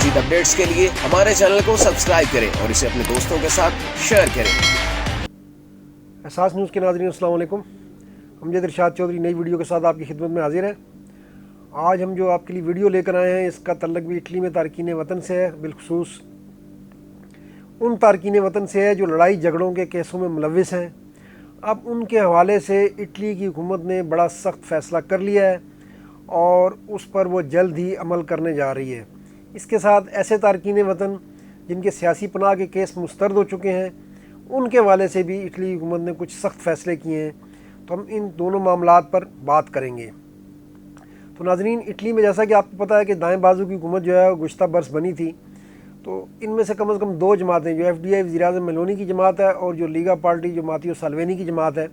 مزید اپڈیٹس کے لیے ہمارے چینل کو سبسکرائب کریں اور اسے اپنے دوستوں کے ساتھ شیئر کریں۔ احساس نیوز کے ناظرین السلام علیکم۔ امجد ارشاد چودھری نئی ویڈیو کے ساتھ آپ کی خدمت میں حاضر ہے۔ آج ہم جو آپ کے لیے ویڈیو لے کر آئے ہیں اس کا تعلق بھی اٹلی میں تارکین وطن سے ہے، بالخصوص ان تارکین وطن سے ہے جو لڑائی جھگڑوں کے کیسوں میں ملوث ہیں۔ اب ان کے حوالے سے اٹلی کی حکومت نے بڑا سخت فیصلہ کر لیا ہے اور اس پر وہ جلد ہی عمل کرنے جا رہی ہے۔ اس کے ساتھ ایسے تارکین وطن جن کے سیاسی پناہ کے کیس مسترد ہو چکے ہیں ان کے حوالے سے بھی اٹلی حکومت نے کچھ سخت فیصلے کیے ہیں، تو ہم ان دونوں معاملات پر بات کریں گے۔ تو ناظرین، اٹلی میں جیسا کہ آپ کو پتہ ہے کہ دائیں بازو کی حکومت جو ہے وہ گزشتہ برس بنی تھی، تو ان میں سے کم دو جماعتیں، جو ایف ڈی آئی وزیر اعظم میلونی کی جماعت ہے اور جو لیگا پارٹی جو ماتیو سالوینی کی جماعت ہے،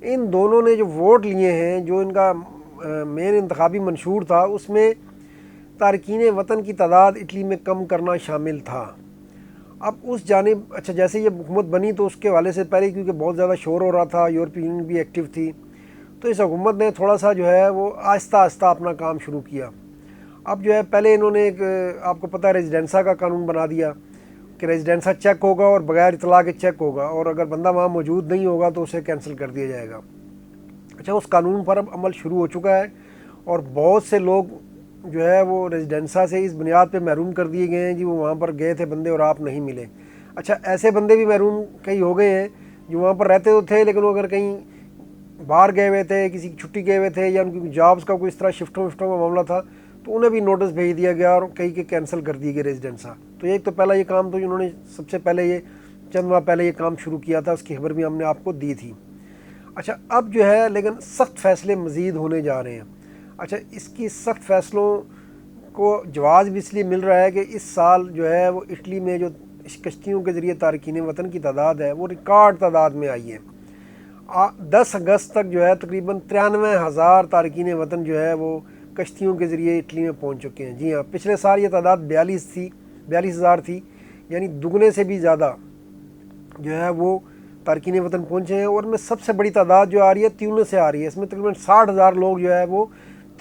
ان دونوں نے جو ووٹ لیے ہیں، جو ان کا مین انتخابی منشور تھا، اس میں تارکین وطن کی تعداد اٹلی میں کم کرنا شامل تھا۔ اب اس جانب جیسے یہ حکومت بنی تو اس کے حوالے سے پہلے کیونکہ بہت زیادہ شور ہو رہا تھا، یورپی یونین بھی ایکٹیو تھی، تو اس حکومت نے تھوڑا سا جو ہے وہ آہستہ آہستہ اپنا کام شروع کیا۔ اب جو ہے پہلے انہوں نے ایک آپ کو پتہ ہے ریزیڈنسا کا قانون بنا دیا کہ ریزیڈنسا چیک ہوگا اور بغیر اطلاع کے چیک ہوگا، اور اگر بندہ وہاں موجود نہیں ہوگا تو اسے کینسل کر دیا جائے گا۔ اس قانون پر اب عمل شروع ہو چکا ہے اور بہت سے لوگ جو ہے وہ ریزیڈنسا سے اس بنیاد پہ محروم کر دیے گئے ہیں جی وہ وہاں پر گئے تھے بندے اور آپ نہیں ملے۔ ایسے بندے بھی محروم کئی ہو گئے ہیں جو وہاں پر رہتے تو تھے لیکن وہ اگر کہیں باہر گئے ہوئے تھے، کسی کی چھٹی گئے ہوئے تھے یا ان کی جابس کا کوئی اس طرح شفٹوں کا معاملہ تھا تو انہیں بھی نوٹس بھیج دیا گیا اور کئی کے کینسل کر دیے گئے ریزیڈنسا۔ تو ایک تو پہلا یہ کام تو انہوں نے سب سے پہلے یہ چند ماہ پہلے یہ کام شروع کیا تھا، اس کی خبر بھی ہم نے آپ کو دی تھی۔ اب جو ہے لیکن سخت فیصلے مزید ہونے جا رہے ہیں۔ اس کی سخت فیصلوں کو جواز بھی اس لیے مل رہا ہے کہ اس سال جو ہے وہ اٹلی میں جو کشتیوں کے ذریعے تارکین وطن کی تعداد ہے وہ ریکارڈ تعداد میں آئی ہے۔ 10 اگست تک جو ہے تقریباً 93,000 تارکین وطن جو ہے وہ کشتیوں کے ذریعے اٹلی میں پہنچ چکے ہیں۔ جی ہاں، پچھلے سال یہ تعداد 42,000 تھی، یعنی دگنے سے بھی زیادہ جو ہے وہ تارکین وطن پہنچے ہیں، اور ان میں سب سے بڑی تعداد جو آ رہی ہے تیونس سے آ رہی ہے۔ اس میں تقریباً 60,000 لوگ جو ہے وہ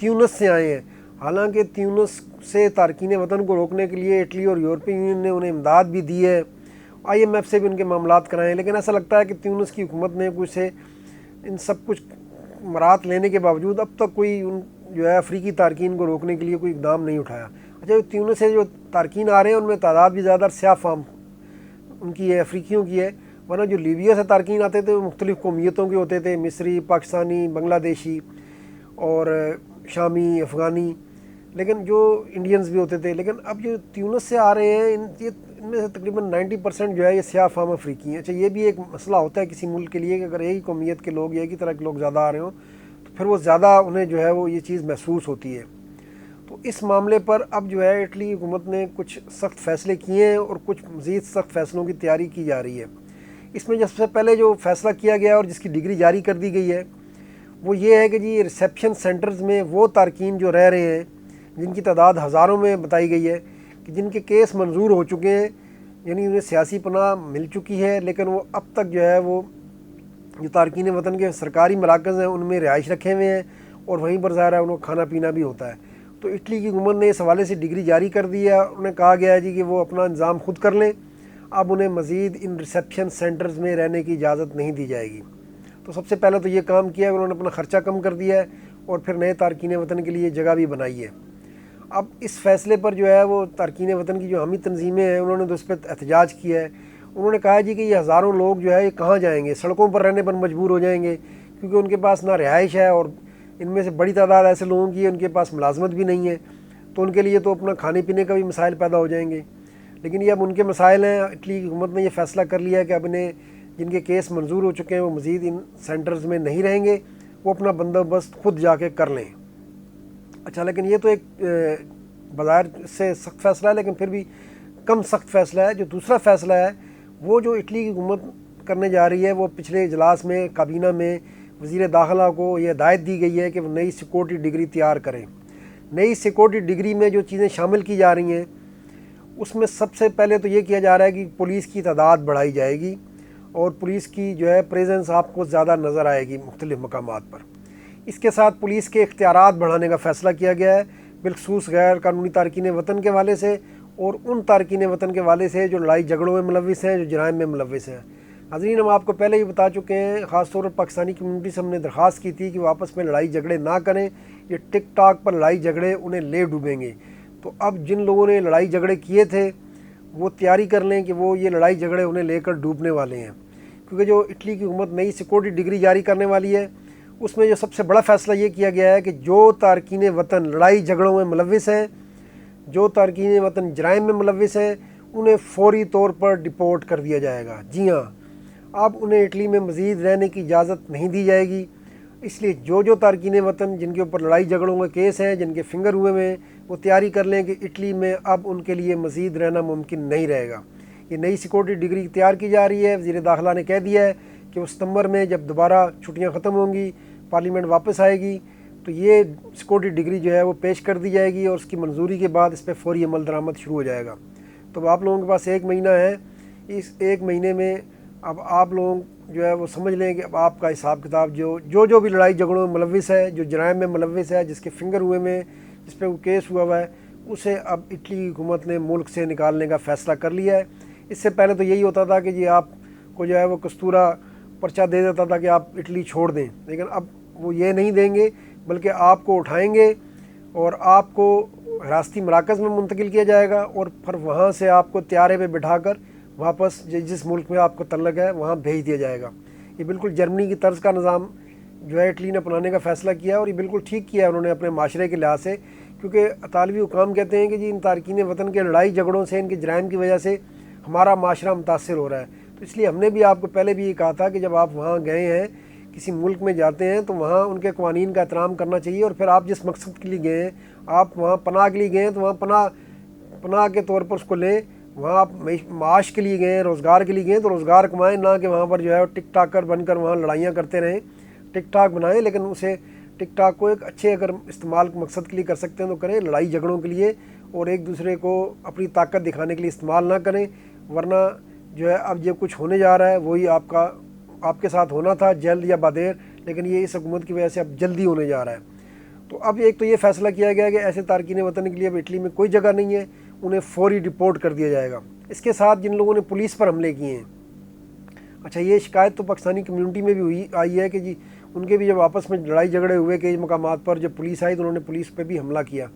تیونس سے آئے ہیں۔ حالانکہ تیونس سے تارکین وطن کو روکنے کے لیے اٹلی اور یورپی یونین نے انہیں امداد بھی دی ہے، آئی ایم ایف سے بھی ان کے معاملات کرائے ہیں، لیکن ایسا لگتا ہے کہ تیونس کی حکومت نے ان سب کچھ مراعات لینے کے باوجود اب تک کوئی جو ہے افریقی تارکین کو روکنے کے لیے کوئی اقدام نہیں اٹھایا۔ تیونس سے جو تارکین آ رہے ہیں ان میں تعداد بھی زیادہ سیاہ فام ان کی ہے، افریقیوں کی ہے، ورنہ جو لیبیا سے تارکین آتے تھے وہ مختلف قومیتوں کے ہوتے تھے، مصری، پاکستانی، بنگلہ دیشی اور شامی، افغانی، لیکن جو انڈینز بھی ہوتے تھے۔ لیکن اب جو تیونس سے آ رہے ہیں ان میں سے تقریباً 90% جو ہے یہ سیاہ فام افریقی ہیں۔ یہ بھی ایک مسئلہ ہوتا ہے کسی ملک کے لیے کہ اگر ایک ہی قومیت کے لوگ یا ایک ہی طرح کے لوگ زیادہ آ رہے ہوں تو پھر وہ زیادہ انہیں جو ہے وہ یہ چیز محسوس ہوتی ہے۔ تو اس معاملے پر اب جو ہے اٹلی حکومت نے کچھ سخت فیصلے کیے ہیں اور کچھ مزید سخت فیصلوں کی تیاری کی جا رہی ہے۔ اس میں سب سے پہلے جو فیصلہ کیا گیا اور جس کی ڈگری جاری کر دی گئی ہے وہ یہ ہے کہ جی ریسیپشن سینٹرز میں وہ تارکین جو رہ رہے ہیں جن کی تعداد ہزاروں میں بتائی گئی ہے کہ جن کے کیس منظور ہو چکے ہیں، یعنی انہیں سیاسی پناہ مل چکی ہے، لیکن وہ اب تک جو ہے وہ جو تارکین وطن کے سرکاری مراکز ہیں ان میں رہائش رکھے ہوئے ہیں اور وہیں پر ظاہر ہے انہوں کھانا پینا بھی ہوتا ہے۔ تو اٹلی کی حکومت نے اس حوالے سے ڈگری جاری کر دی ہے، انہیں کہا گیا ہے جی کہ وہ اپنا انتظام خود کر لیں، اب انہیں مزید ان ریسیپشن سینٹرز میں رہنے کی اجازت نہیں دی جائے گی۔ تو سب سے پہلے تو یہ کام کیا ہے، انہوں نے اپنا خرچہ کم کر دیا ہے اور پھر نئے تارکین وطن کے لیے جگہ بھی بنائی ہے۔ اب اس فیصلے پر جو ہے وہ تارکین وطن کی جو حامی تنظیمیں ہیں انہوں نے تو اس پہ احتجاج کیا ہے۔ انہوں نے کہا جی کہ یہ ہزاروں لوگ جو ہے یہ کہاں جائیں گے، سڑکوں پر رہنے پر مجبور ہو جائیں گے، کیونکہ ان کے پاس نہ رہائش ہے اور ان میں سے بڑی تعداد ایسے لوگوں کی ہے ان کے پاس ملازمت بھی نہیں ہے، تو ان کے لیے تو اپنا کھانے پینے کا بھی مسائل پیدا ہو جائیں گے۔ لیکن یہ اب ان کے مسائل ہیں، اٹلی کی حکومت نے یہ فیصلہ کر لیا ہے کہ اب انہیں جن کے کیس منظور ہو چکے ہیں وہ مزید ان سینٹرز میں نہیں رہیں گے، وہ اپنا بندوبست خود جا کے کر لیں۔ لیکن یہ تو ایک بظاہر سے سخت فیصلہ ہے، لیکن پھر بھی کم سخت فیصلہ ہے۔ جو دوسرا فیصلہ ہے وہ جو اٹلی کی حکومت کرنے جا رہی ہے، وہ پچھلے اجلاس میں کابینہ میں وزیر داخلہ کو یہ ہدایت دی گئی ہے کہ وہ نئی سیکورٹی ڈگری تیار کریں۔ نئی سیکورٹی ڈگری میں جو چیزیں شامل کی جا رہی ہیں اس میں سب سے پہلے تو یہ کیا جا رہا ہے کہ پولیس کی تعداد بڑھائی جائے گی اور پولیس کی جو ہے پریزنس آپ کو زیادہ نظر آئے گی مختلف مقامات پر۔ اس کے ساتھ پولیس کے اختیارات بڑھانے کا فیصلہ کیا گیا ہے، بالخصوص غیر قانونی تارکین وطن کے حوالے سے اور ان تارکین وطن کے والے سے جو لڑائی جھگڑوں میں ملوث ہیں، جو جرائم میں ملوث ہیں۔ حاضرین، ہم آپ کو پہلے ہی بتا چکے ہیں، خاص طور پر پاکستانی کمیونٹی سے ہم نے درخواست کی تھی کہ وہ آپس میں لڑائی جھگڑے نہ کریں، یہ ٹک ٹاک پر لڑائی جھگڑے انہیں لے ڈوبیں گے۔ تو اب جن لوگوں نے لڑائی جھگڑے کیے تھے وہ تیاری کر لیں کہ وہ یہ لڑائی جھگڑے انہیں لے کر ڈوبنے والے ہیں، کیونکہ جو اٹلی کی حکومت نئی سیکورٹی ڈگری جاری کرنے والی ہے اس میں جو سب سے بڑا فیصلہ یہ کیا گیا ہے کہ جو تارکین وطن لڑائی جھگڑوں میں ملوث ہیں، جو تارکین وطن جرائم میں ملوث ہیں، انہیں فوری طور پر ڈپورٹ کر دیا جائے گا۔ جی ہاں، اب انہیں اٹلی میں مزید رہنے کی اجازت نہیں دی جائے گی۔ اس لیے جو تارکین وطن جن کے اوپر لڑائی جھگڑوں کے کیس ہیں، جن کے فنگر ہوئے ہیں، وہ تیاری کر لیں کہ اٹلی میں اب ان کے لیے مزید رہنا ممکن نہیں رہے گا۔ یہ نئی سیکورٹی ڈگری تیار کی جا رہی ہے۔ وزیر داخلہ نے کہہ دیا ہے کہ وہ ستمبر میں جب دوبارہ چھٹیاں ختم ہوں گی، پارلیمنٹ واپس آئے گی، تو یہ سیکورٹی ڈگری جو ہے وہ پیش کر دی جائے گی اور اس کی منظوری کے بعد اس پہ فوری عمل درآمد شروع ہو جائے گا۔ تو اب آپ لوگوں کے پاس 1 مہینہ ہے، اس 1 مہینے میں اب آپ لوگ جو ہے وہ سمجھ لیں کہ اب آپ کا حساب کتاب جو بھی لڑائی جھگڑوں میں ملوث ہے، جو جرائم میں ملوث ہے، جس کے فنگر ہوئے میں، جس پہ وہ کیس ہوا ہے، اسے اب اٹلی کی حکومت نے ملک سے نکالنے کا فیصلہ کر لیا ہے۔ اس سے پہلے تو یہی ہوتا تھا کہ جی آپ کو جو ہے وہ کستورا پرچہ دے دیتا تھا کہ آپ اٹلی چھوڑ دیں، لیکن اب وہ یہ نہیں دیں گے، بلکہ آپ کو اٹھائیں گے اور آپ کو حراستی مراکز میں منتقل کیا جائے گا اور پھر وہاں سے آپ کو طیارے پہ بٹھا کر واپس جس ملک میں آپ کو تعلق ہے وہاں بھیج دیا جائے گا۔ یہ بالکل جرمنی کی طرز کا نظام جو ہے اٹلی نے اپنانے کا فیصلہ کیا ہے، اور یہ بالکل ٹھیک کیا ہے انہوں نے اپنے معاشرے کے لحاظ سے، کیونکہ اطالوی حکام کہتے ہیں کہ جی ان تارکین وطن کے لڑائی جھگڑوں سے، ان کے جرائم کی وجہ سے ہمارا معاشرہ متاثر ہو رہا ہے۔ تو اس لیے ہم نے بھی آپ کو پہلے بھی یہ کہا تھا کہ جب آپ وہاں گئے ہیں، کسی ملک میں جاتے ہیں، تو وہاں ان کے قوانین کا احترام کرنا چاہیے، اور پھر آپ جس مقصد کے لیے گئے ہیں، آپ وہاں پناہ کے لیے گئے ہیں تو وہاں پناہ کے طور پر اس کو لیں۔ وہاں آپ معاش کے لیے گئے ہیں، روزگار کے لیے گئے ہیں تو روزگار کمائیں، نہ کہ وہاں پر جو ہے ٹک ٹاکر بن کر وہاں لڑائیاں کرتے رہیں۔ ٹک ٹاک بنائیں، لیکن اسے ٹک ٹاک کو ایک اچھے اگر استعمال مقصد کے لیے کر سکتے ہیں تو کریں، لڑائی جھگڑوں کے لیے اور ایک دوسرے کو اپنی طاقت دکھانے کے لیے استعمال نہ کریں، ورنہ جو ہے اب یہ کچھ ہونے جا رہا ہے وہی آپ کے ساتھ ہونا تھا جلد یا بعدیر، لیکن یہ اس حکومت کی وجہ سے اب جلدی ہونے جا رہا ہے۔ تو اب ایک تو یہ فیصلہ کیا گیا ہے کہ ایسے تارکین وطن کے لیے اب اٹلی میں کوئی جگہ نہیں ہے، انہیں فوری ڈپورٹ کر دیا جائے گا۔ اس کے ساتھ جن لوگوں نے پولیس پر حملے کیے ہیں، اچھا یہ شکایت تو پاکستانی کمیونٹی میں بھی آئی ہے کہ جی ان کے بھی جب آپس میں لڑائی جھگڑے ہوئے کئی مقامات پر، جب پولیس آئی تو انہوں نے پولیس پہ بھی حملہ کیا،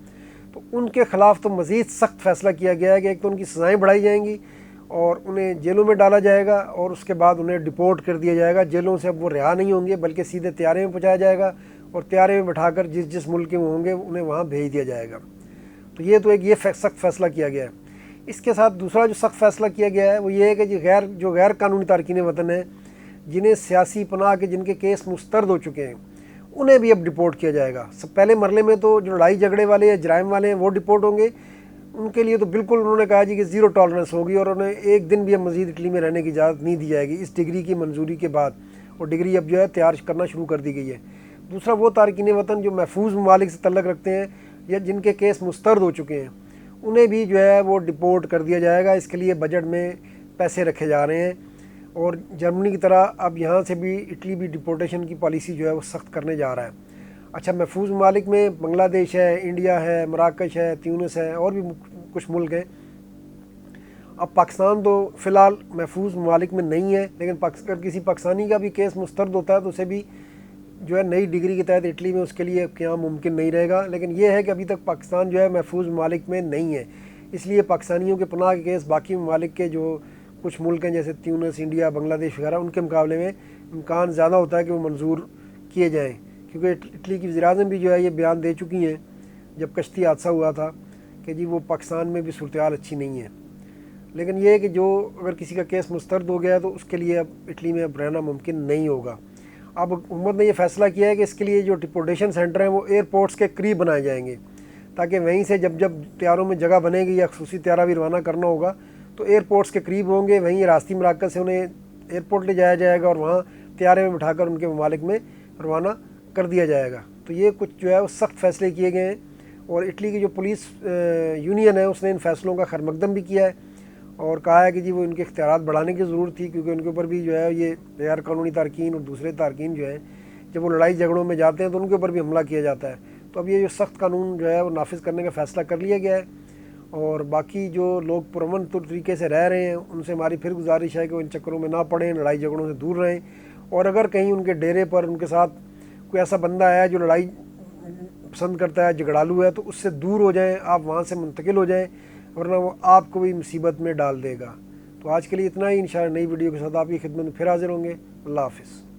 تو ان کے خلاف تو مزید سخت فیصلہ کیا گیا ہے کہ ایک تو ان کی سزائیں بڑھائی جائیں گی اور انہیں جیلوں میں ڈالا جائے گا، اور اس کے بعد انہیں ڈپورٹ کر دیا جائے گا۔ جیلوں سے اب وہ رہا نہیں ہوں گے، بلکہ سیدھے طیارے میں پہنچایا جائے گا اور طیارے میں بٹھا کر جس ملک کے وہ ہوں گے انہیں وہاں بھیج دیا جائے گا۔ تو یہ تو ایک یہ سخت فیصلہ کیا گیا ہے۔ اس کے ساتھ دوسرا جو سخت فیصلہ کیا گیا ہے وہ یہ ہے کہ جو غیر قانونی تارکین وطن ہیں، جنہیں سیاسی پناہ کے جن کے کیس مسترد ہو چکے ہیں، انہیں بھی اب ڈپورٹ کیا جائے گا۔ پہلے مرحلے میں تو جو لڑائی جھگڑے والے یا جرائم والے ہیں وہ ڈپورٹ ہوں گے، ان کے لیے تو بالکل انہوں نے کہا جی کہ 0 ٹالرنس ہوگی، اور انہیں 1 دن بھی اب مزید اٹلی میں رہنے کی اجازت نہیں دی جائے گی اس ڈگری کی منظوری کے بعد، اور ڈگری اب جو ہے تیار کرنا شروع کر دی گئی ہے۔ دوسرا وہ تارکین وطن جو محفوظ ممالک سے تعلق رکھتے ہیں یا جن کے کیس مسترد ہو چکے ہیں، انہیں بھی جو ہے وہ ڈپورٹ کر دیا جائے گا۔ اس کے لیے بجٹ میں پیسے رکھے جا رہے ہیں، اور جرمنی کی طرح اب یہاں سے بھی اٹلی بھی ڈپورٹیشن کی پالیسی جو ہے وہ سخت کرنے جا رہا ہے۔ اچھا محفوظ ممالک میں بنگلہ دیش ہے، انڈیا ہے، مراکش ہے، تیونس ہے، اور بھی کچھ ملک ہیں۔ اب پاکستان تو فی الحال محفوظ ممالک میں نہیں ہے، لیکن اگر کسی پاکستانی کا بھی کیس مسترد ہوتا ہے تو اسے بھی جو ہے نئی ڈگری کے تحت اٹلی میں اس کے لیے قیام ممکن نہیں رہے گا۔ لیکن یہ ہے کہ ابھی تک پاکستان جو ہے محفوظ ممالک میں نہیں ہے، اس لیے پاکستانیوں کے پناہ کے کیس باقی ممالک کے جو کچھ ملک ہیں جیسے تیونس، انڈیا، بنگلہ دیش وغیرہ، ان کے مقابلے میں امکان زیادہ ہوتا ہے کہ وہ منظور کیے جائیں، کیونکہ اٹلی کی وزیراعظم بھی جو ہے یہ بیان دے چکی ہیں جب کشتی حادثہ ہوا تھا کہ جی وہ پاکستان میں بھی صورتحال اچھی نہیں ہے۔ لیکن یہ ہے کہ جو اگر کسی کا کیس مسترد ہو گیا ہے تو اس کے لیے اب اٹلی میں اب رہنا ممکن نہیں ہوگا۔ اب حکومت نے یہ فیصلہ کیا ہے کہ اس کے لیے جو ڈپورٹیشن سینٹر ہیں وہ ایئرپورٹس کے قریب بنائے جائیں گے، تاکہ وہیں سے جب طیاروں میں جگہ بنے گی یا خصوصی طیارہ بھی روانہ کرنا ہوگا تو ایئرپورٹس کے قریب ہوں گے، وہیں حراستی مراکز سے انہیں ایئرپورٹ لے جایا جائے گا اور وہاں طیارے میں بٹھا کر ان کے ممالک میں روانہ کر دیا جائے گا۔ تو یہ کچھ جو ہے وہ سخت فیصلے کیے گئے ہیں، اور اٹلی کی جو پولیس یونین ہے اس نے ان فیصلوں کا خیر مقدم بھی کیا ہے اور کہا ہے کہ جی وہ ان کے اختیارات بڑھانے کی ضرورت تھی، کیونکہ ان کے اوپر بھی جو ہے یہ غیر قانونی تارکین اور دوسرے تارکین جو ہیں جب وہ لڑائی جھگڑوں میں جاتے ہیں تو ان کے اوپر بھی حملہ کیا جاتا ہے۔ تو اب یہ جو سخت قانون جو ہے وہ نافذ کرنے کا فیصلہ کر لیا گیا ہے، اور باقی جو لوگ پرامن طریقے سے رہ رہے ہیں ان سے ہماری پھر گزارش ہے کہ وہ ان چکروں میں نہ پڑیں، لڑائی جھگڑوں سے دور رہیں، اور اگر کہیں ان کے ڈیرے پر ان کے ساتھ کوئی ایسا بندہ ہے جو لڑائی پسند کرتا ہے، جھگڑالو ہے، تو اس سے دور ہو جائیں، آپ وہاں سے منتقل ہو جائیں، ورنہ وہ آپ کو بھی مصیبت میں ڈال دے گا۔ تو آج کے لیے اتنا ہی، انشاءاللہ نئی ویڈیو کے ساتھ آپ کی خدمت میں پھر حاضر ہوں گے۔ اللہ حافظ۔